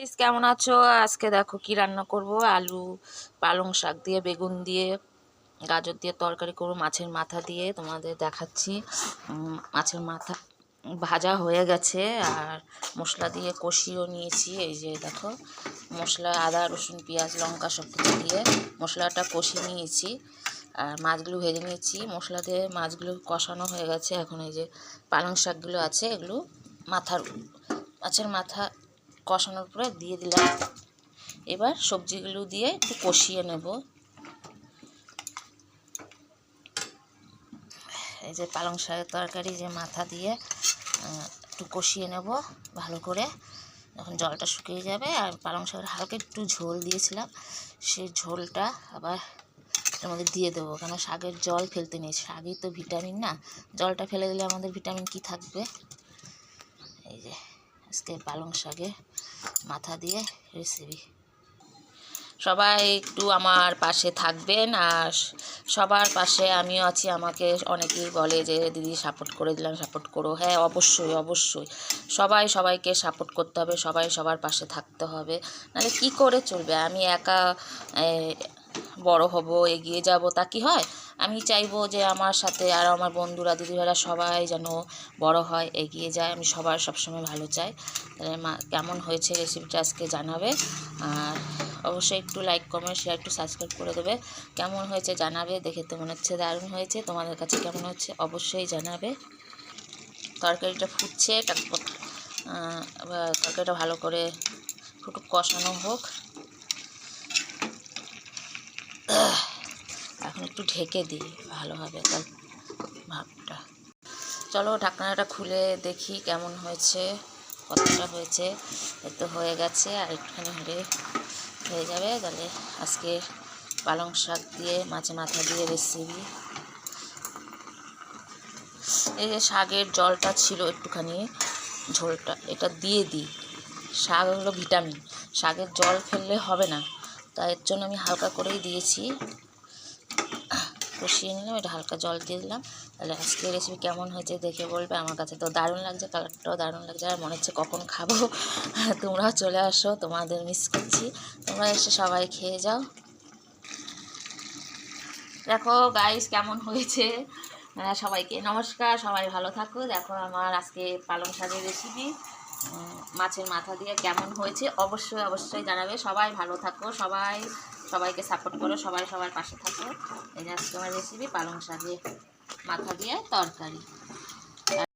Guys কেমন আছো? আজকে দেখো কি রান্না করব। আলু, পালং শাক দিয়ে, বেগুন দিয়ে, গাজর দিয়ে তরকারি করব, মাছের মাথা দিয়ে তোমাদের দেখাচ্ছি। মাছের মাথা ভাজা হয়ে গেছে আর মশলা দিয়ে কষিয়েও নিয়েছি। এই যে দেখো, মশলা আদা রসুন পেঁয়াজ লঙ্কা সব কিছু দিয়ে মশলাটা কষিয়ে নিয়েছি আর মাছগুলো ভেজে নিয়েছি। মশলা দিয়ে মাছগুলো কষানো হয়ে গেছে। এখন এই যে পালং শাকগুলো আছে, এগুলো মাছের মাথা কষানোর পরে দিয়ে দিলাম। এবার সবজিগুলো দিয়ে একটু কষিয়ে নেব। এই যে পালং শাকের তরকারি, যে মাথা দিয়ে একটু কষিয়ে নেব ভালো করে। যখন জলটা শুকিয়ে যাবে, আর পালং শাকের হালকা একটু ঝোল দিয়েছিলাম, সেই ঝোলটা আবার এর মধ্যে দিয়ে দেবো। কেন শাকের জল ফেলতে নেই, শাকই তো ভিটামিন না, জলটা ফেলে দিলে আমাদের ভিটামিন কি থাকবে। এই যে আজকে পালং শাকের মাথা দিয়ে রেসিপি। সবাই একটু আমার পাশে থাকবেন, আর সবার পাশে আমিও আছি। আমাকে অনেকেই বলে যে দিদি সাপোর্ট করে দিলাম, সাপোর্ট করো। হ্যাঁ, অবশ্যই অবশ্যই সবাই সবাইকে সাপোর্ট করতে হবে, সবাই সবার পাশে থাকতে হবে, নাহলে কি করে চলবে। আমি একা বড় হব, এগিয়ে যাব, তা কি হয়? আমি চাইবো যে আমার সাথে আর আমার বন্ধুরা দিদিভাইরা সবাই যেন বড় হয়, এগিয়ে যায়। আমি সবার সবসময় ভালো চাই। তাহলে কেমন হয়েছে রেসিপিটা আজকে জানাবে, আর অবশ্যই একটু লাইক কমেন্ট শেয়ার একটু সাবস্ক্রাইব করে দেবে। কেমন হয়েছে জানাবে, দেখে তো মনে হচ্ছে দারুণ হয়েছে। তোমাদের কাছে কেমন হচ্ছে অবশ্যই জানাবে। তরকারিটা ফুটছে, তরকারিটা ভালো করে ফুটুক, কষানো হোক। এখন একটু ঢেকে দিই, ভালো হবে তার ভাবটা। চলো ঢাকনাটা খুলে দেখি কেমন হয়েছে, কতটা হয়েছে। তো হয়ে গেছে, আর একটুখানি হয়ে যাবে। তাহলে আজকে পালং শাক দিয়ে মাছের মাথা দিয়ে রেসিপি। এই যে শাকের জলটা ছিল একটুখানি, ঝোলটা এটা দিয়ে দিই। শাক হলো ভিটামিন, শাকের জল ফেললে হবে না, তাই এর জন্য আমি হালকা করেই দিয়েছি। কষিয়ে নিলাম, এটা হালকা জল দিয়ে দিলাম। তাহলে আজকে রেসিপি কেমন হয়েছে দেখে বলবে। আমার কাছে তো দারুণ লাগছে, কালারটাও দারুণ লাগছে, আর মনে হচ্ছে কখন খাবো। তোমরাও চলে আসো, তোমাদের মিস করছি। তোমরা এসে সবাই খেয়ে যাও। দেখো গাইস কেমন হয়েছে। সবাইকে নমস্কার, সবাই ভালো থাকো। দেখো আমার আজকে পালং শাকের রেসিপি, মাছের মাথা দিয়ে কেমন হয়েছে অবশ্যই অবশ্যই জানাবে। সবাই ভালো থাকো, সবাই সবাইকে সাপোর্ট করো, সবাই সবার পাশে থাকো। এই যে আজকে আমার রেসিপি পালং শাকের মাথা দিয়ে তরকারি।